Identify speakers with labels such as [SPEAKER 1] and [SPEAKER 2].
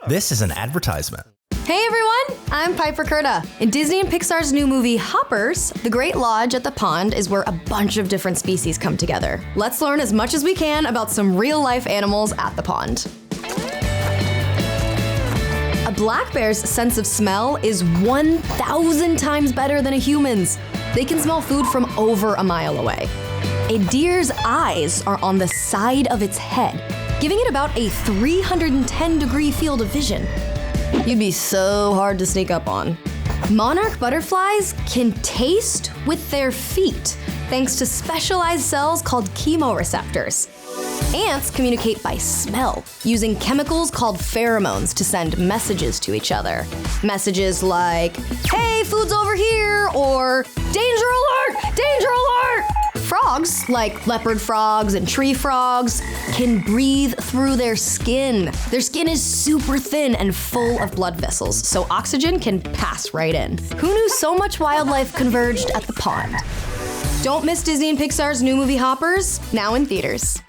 [SPEAKER 1] This is an advertisement.
[SPEAKER 2] Hey everyone, I'm Piper Curda. In Disney and Pixar's new movie Hoppers, the Great Lodge at the pond is where a bunch of different species come together. Let's learn as much as we can about some real-life animals at the pond. A black bear's sense of smell is 1,000 times better than a human's. They can smell food from over a mile away. A deer's eyes are on the side of its head, giving it about a 310-degree field of vision. You'd be so hard to sneak up on. Monarch butterflies can taste with their feet, thanks to specialized cells called chemoreceptors. Ants communicate by smell, using chemicals called pheromones to send messages to each other. Messages like, "Hey, food's over here," or "Danger alert! Danger alert!" Frogs, like leopard frogs and tree frogs, can breathe through their skin. Their skin is super thin and full of blood vessels, so oxygen can pass right in. Who knew so much wildlife converged at the pond? Don't miss Disney and Pixar's new movie Hoppers, now in theaters.